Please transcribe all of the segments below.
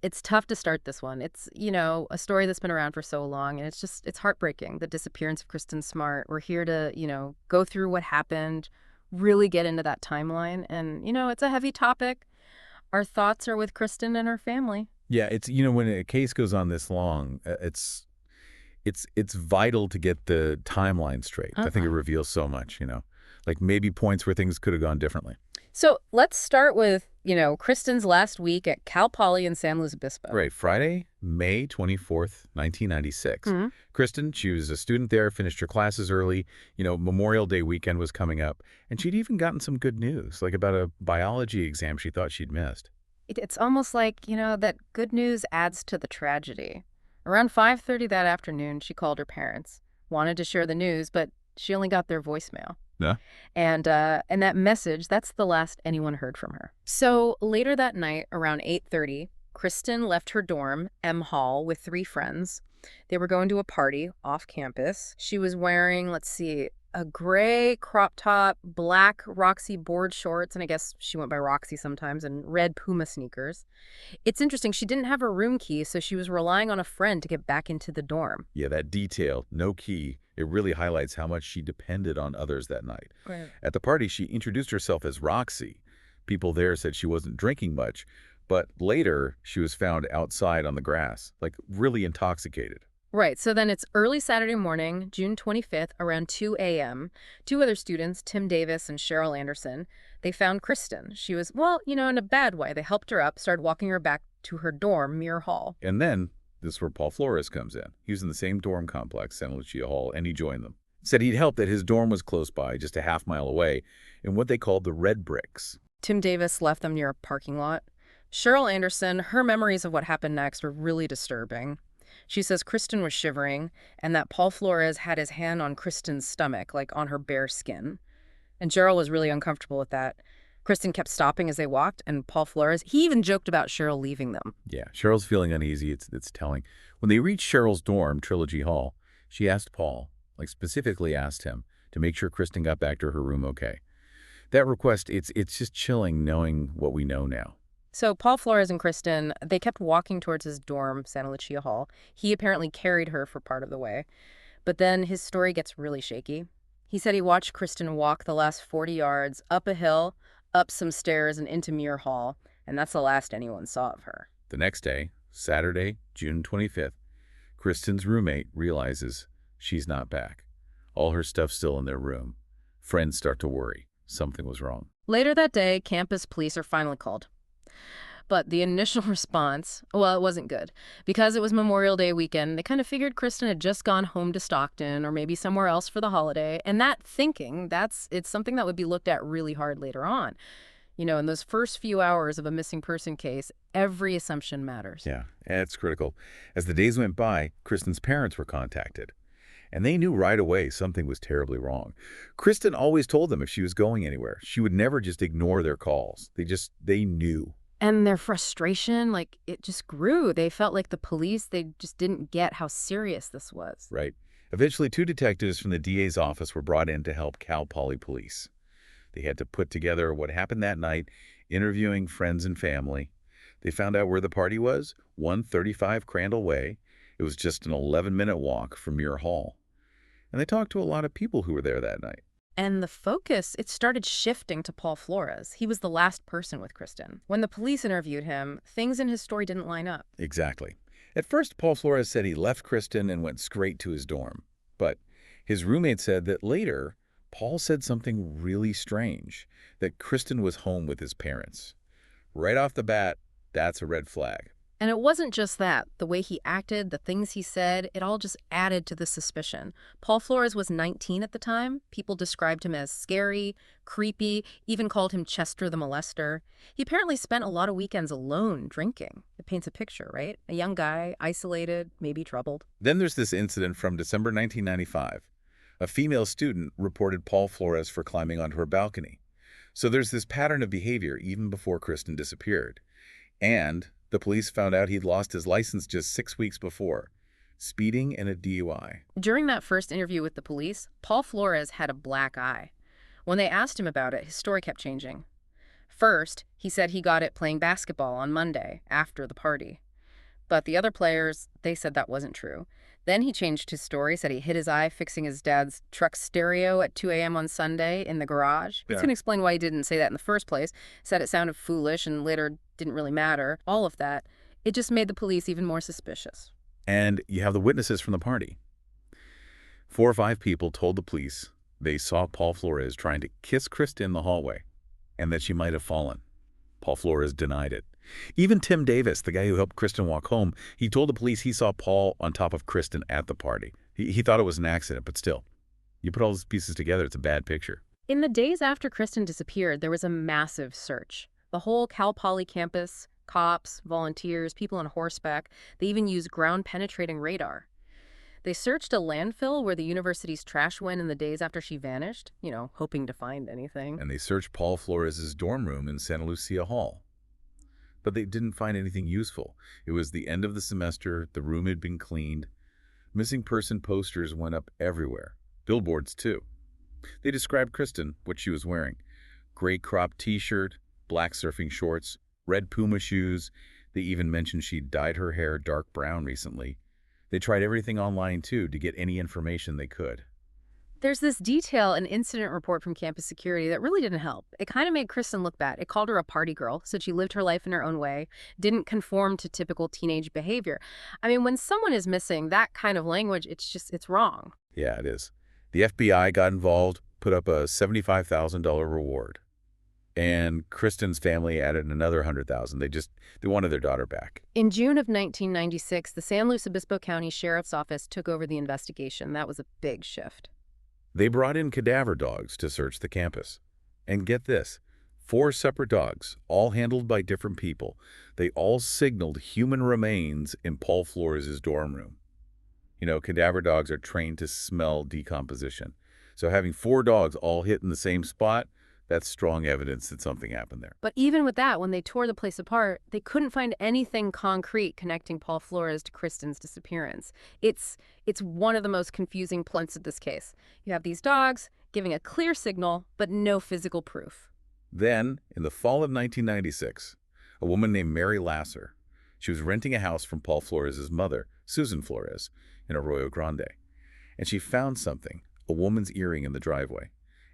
It's tough to start this one. It's, a story that's been around for so long, and it's heartbreaking, the disappearance of Kristen Smart. We're here to, go through what happened, really get into that timeline, and, it's a heavy topic. Our thoughts are with Kristen and her family. Yeah, it's when a case goes on this long, it's vital to get the timeline straight. I think it Uh-huh. reveals so much. Like maybe points where things could have gone differently. So let's start with, Kristen's last week at Cal Poly in San Luis Obispo. Right, Friday, May 24th, 1996. Hmm. Kristen, she was a student there, finished her classes early. Memorial Day weekend was coming up, and she'd even gotten some good news, like about a biology exam she thought she'd missed. It's almost like, that good news adds to the tragedy. Around 5:30 that afternoon, she called her parents, wanted to share the news, but she only got their voicemail. Yeah. And that message, that's the last anyone heard from her. So later that night, around 8:30, Kristen left her dorm, M Hall, with three friends. They were going to a party off campus. She was wearing, let's see, a gray crop top, black Roxy board shorts, and I guess she went by Roxy sometimes, and red Puma sneakers. It's interesting, she didn't have her room key, so she was relying on a friend to get back into the dorm. Yeah, that detail, no key, it really highlights how much she depended on others that night. Right. At the party, she introduced herself as Roxy. People there said she wasn't drinking much, but later she was found outside on the grass, like really intoxicated. Right. So then it's early Saturday morning, June 25th, around 2 a.m. Two other students, Tim Davis and Cheryl Anderson, they found Kristen. She was, well, in a bad way. They helped her up, started walking her back to her dorm, Muir Hall. And then, this is where Paul Flores comes in. He was in the same dorm complex, Santa Lucia Hall, and he joined them. Said he'd helped that his dorm was close by, just a half-mile away, in what they called the Red Bricks. Tim Davis left them near a parking lot. Cheryl Anderson, her memories of what happened next were really disturbing. She says Kristen was shivering and that Paul Flores had his hand on Kristen's stomach, like on her bare skin. And Cheryl was really uncomfortable with that. Kristen kept stopping as they walked, and Paul Flores, he even joked about Cheryl leaving them. Yeah, Cheryl's feeling uneasy, it's telling. When they reached Cheryl's dorm, Trilogy Hall, she asked Paul, like specifically asked him, to make sure Kristen got back to her room okay. That request, it's just chilling knowing what we know now. So Paul Flores and Kristen, they kept walking towards his dorm, Santa Lucia Hall. He apparently carried her for part of the way. But then his story gets really shaky. He said he watched Kristen walk the last 40 yards up a hill, up some stairs, and into Muir Hall, and that's the last anyone saw of her. The next day, Saturday, June 25th, Kristen's roommate realizes she's not back. All her stuff's still in their room. Friends start to worry. Something was wrong. Later that day, campus police are finally called. But the initial response, well, it wasn't good. Because it was Memorial Day weekend, they kind of figured Kristen had just gone home to Stockton or maybe somewhere else for the holiday. And that thinking, it's something that would be looked at really hard later on. In those first few hours of a missing person case, every assumption matters. Yeah, it's critical. As the days went by, Kristen's parents were contacted. And they knew right away something was terribly wrong. Kristen always told them if she was going anywhere, she would never just ignore their calls. They knew. And their frustration, it just grew. They felt like the police, they just didn't get how serious this was. Right. Eventually, two detectives from the DA's office were brought in to help Cal Poly police. They had to put together what happened that night, interviewing friends and family. They found out where the party was, 135 Crandall Way. It was just an 11-minute walk from Muir Hall. And they talked to a lot of people who were there that night. And the focus, it started shifting to Paul Flores. He was the last person with Kristen. When the police interviewed him, things in his story didn't line up. Exactly. At first, Paul Flores said he left Kristen and went straight to his dorm. But his roommate said that later, Paul said something really strange, that Kristen was home with his parents. Right off the bat, that's a red flag. And it wasn't just that. The way he acted, the things he said, it all just added to the suspicion. Paul Flores was 19 at the time. People described him as scary, creepy, even called him Chester the Molester. He apparently spent a lot of weekends alone drinking. It paints a picture, right? A young guy, isolated, maybe troubled. Then there's this incident from December 1995. A female student reported Paul Flores for climbing onto her balcony. So there's this pattern of behavior even before Kristen disappeared. And the police found out he'd lost his license just 6 weeks before. speeding and a DUI. During that first interview with the police, Paul Flores had a black eye. When they asked him about it, his story kept changing. First, he said he got it playing basketball on Monday, after the party. But the other players, they said that wasn't true. Then he changed his story, said he hit his eye fixing his dad's truck stereo at 2 a.m. on Sunday in the garage. He's going to explain why he didn't say that in the first place, said it sounded foolish and later didn't really matter. All of that, it just made the police even more suspicious. And you have the witnesses from the party. 4 or 5 people told the police they saw Paul Flores trying to kiss Kristen in the hallway and that she might have fallen. Paul Flores denied it. Even Tim Davis, the guy who helped Kristen walk home, he told the police he saw Paul on top of Kristen at the party. He thought it was an accident, but still, you put all those pieces together, it's a bad picture. In the days after Kristen disappeared, there was a massive search. The whole Cal Poly campus, cops, volunteers, people on horseback, they even used ground-penetrating radar. They searched a landfill where the university's trash went in the days after she vanished, hoping to find anything. And they searched Paul Flores' dorm room in Santa Lucia Hall. But they didn't find anything useful. It was the end of the semester, the room had been cleaned. Missing person posters went up everywhere. Billboards, too. They described Kristen, what she was wearing. Gray crop t-shirt, black surfing shorts, red Puma shoes. They even mentioned she'd dyed her hair dark brown recently. They tried everything online, too, to get any information they could. There's this detail and incident report from campus security that really didn't help. It kind of made Kristen look bad. It called her a party girl, said she lived her life in her own way, didn't conform to typical teenage behavior. I mean, when someone is missing that kind of language, it's wrong. Yeah, it is. The FBI got involved, put up a $75,000 reward. And Kristen's family added another $100,000. They wanted their daughter back. In June of 1996, the San Luis Obispo County Sheriff's Office took over the investigation. That was a big shift. They brought in cadaver dogs to search the campus. And get this, 4 separate dogs, all handled by different people. They all signaled human remains in Paul Flores' dorm room. Cadaver dogs are trained to smell decomposition. So having 4 dogs all hit in the same spot, that's strong evidence that something happened there. But even with that, when they tore the place apart, they couldn't find anything concrete connecting Paul Flores to Kristen's disappearance. It's one of the most confusing points of this case. You have these dogs giving a clear signal, but no physical proof. Then, in the fall of 1996, a woman named Mary Lasser, she was renting a house from Paul Flores' mother, Susan Flores, in Arroyo Grande. And she found something, a woman's earring in the driveway.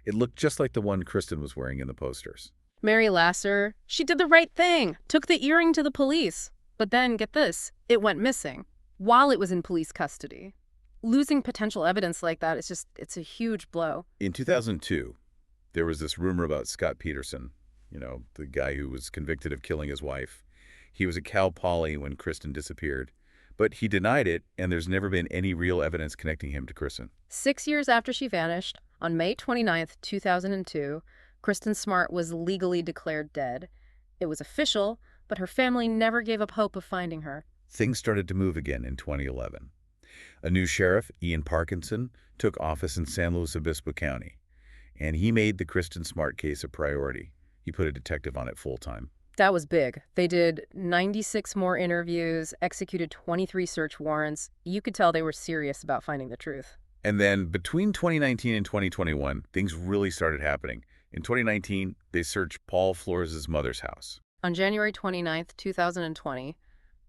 It looked just like the one Kristen was wearing in the posters. Mary Lasser, she did the right thing, took the earring to the police. But then, get this, it went missing while it was in police custody. Losing potential evidence like that, it's a huge blow. In 2002, there was this rumor about Scott Peterson, the guy who was convicted of killing his wife. He was at Cal Poly when Kristen disappeared. But he denied it, and there's never been any real evidence connecting him to Kristen. 6 years after she vanished, on May 29, 2002, Kristen Smart was legally declared dead. It was official, but her family never gave up hope of finding her. Things started to move again in 2011. A new sheriff, Ian Parkinson, took office in San Luis Obispo County, and he made the Kristen Smart case a priority. He put a detective on it full-time. That was big. They did 96 more interviews, executed 23 search warrants. You could tell they were serious about finding the truth. And then between 2019 and 2021, things really started happening. In 2019, they searched Paul Flores' mother's house. On January 29, 2020,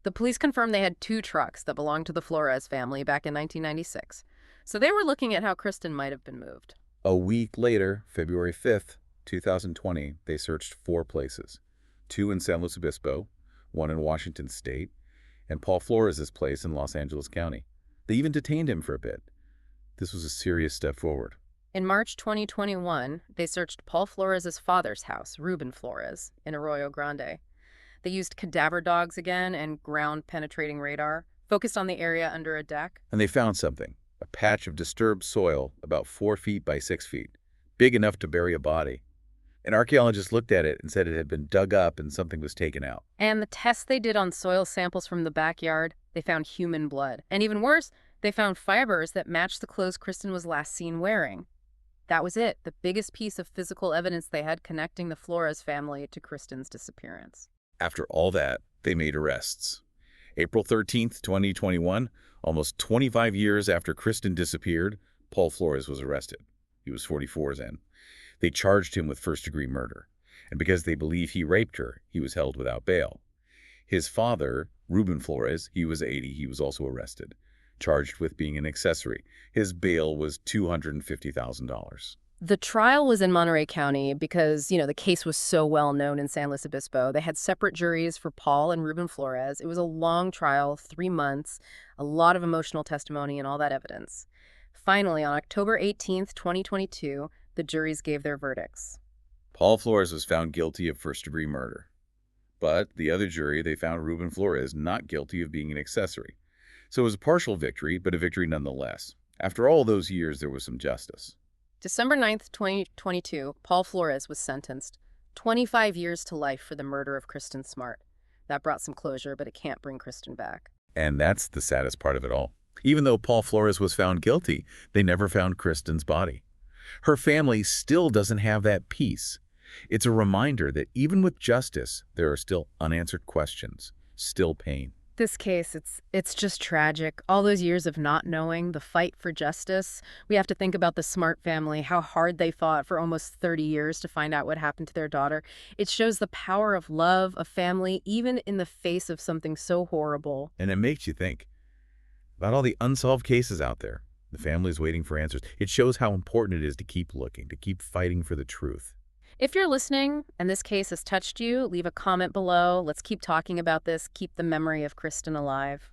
the police confirmed they had 2 trucks that belonged to the Flores family back in 1996. So they were looking at how Kristen might have been moved. A week later, February 5th, 2020, they searched 4 places. 2 in San Luis Obispo, 1 in Washington State, and Paul Flores' place in Los Angeles County. They even detained him for a bit. This was a serious step forward. In March 2021, they searched Paul Flores' father's house, Ruben Flores, in Arroyo Grande. They used cadaver dogs again and ground-penetrating radar, focused on the area under a deck. And they found something, a patch of disturbed soil about 4 feet by 6 feet, big enough to bury a body. An archaeologist looked at it and said it had been dug up and something was taken out. And the tests they did on soil samples from the backyard, they found human blood. And even worse, they found fibers that matched the clothes Kristen was last seen wearing. That was it, the biggest piece of physical evidence they had connecting the Flores family to Kristen's disappearance. After all that, they made arrests. April 13th, 2021, almost 25 years after Kristen disappeared, Paul Flores was arrested. He was 44 then. They charged him with first-degree murder. And because they believe he raped her, he was held without bail. His father, Ruben Flores, he was 80, he was also arrested, charged with being an accessory. His bail was $250,000. The trial was in Monterey County because, the case was so well known in San Luis Obispo. They had separate juries for Paul and Ruben Flores. It was a long trial, 3 months, a lot of emotional testimony and all that evidence. Finally, on October 18th, 2022, the juries gave their verdicts. Paul Flores was found guilty of first-degree murder. But the other jury, they found Ruben Flores not guilty of being an accessory. So it was a partial victory, but a victory nonetheless. After all those years, there was some justice. December 9th, 2022, Paul Flores was sentenced 25 years to life for the murder of Kristen Smart. That brought some closure, but it can't bring Kristen back. And that's the saddest part of it all. Even though Paul Flores was found guilty, they never found Kristen's body. Her family still doesn't have that peace. It's a reminder that even with justice, there are still unanswered questions, still pain. This case, it's just tragic. All those years of not knowing, the fight for justice. We have to think about the Smart family, how hard they fought for almost 30 years to find out what happened to their daughter. It shows the power of love, of family, even in the face of something so horrible. And it makes you think about all the unsolved cases out there. The family's waiting for answers. It shows how important it is to keep looking, to keep fighting for the truth. If you're listening and this case has touched you, leave a comment below. Let's keep talking about this. Keep the memory of Kristen alive.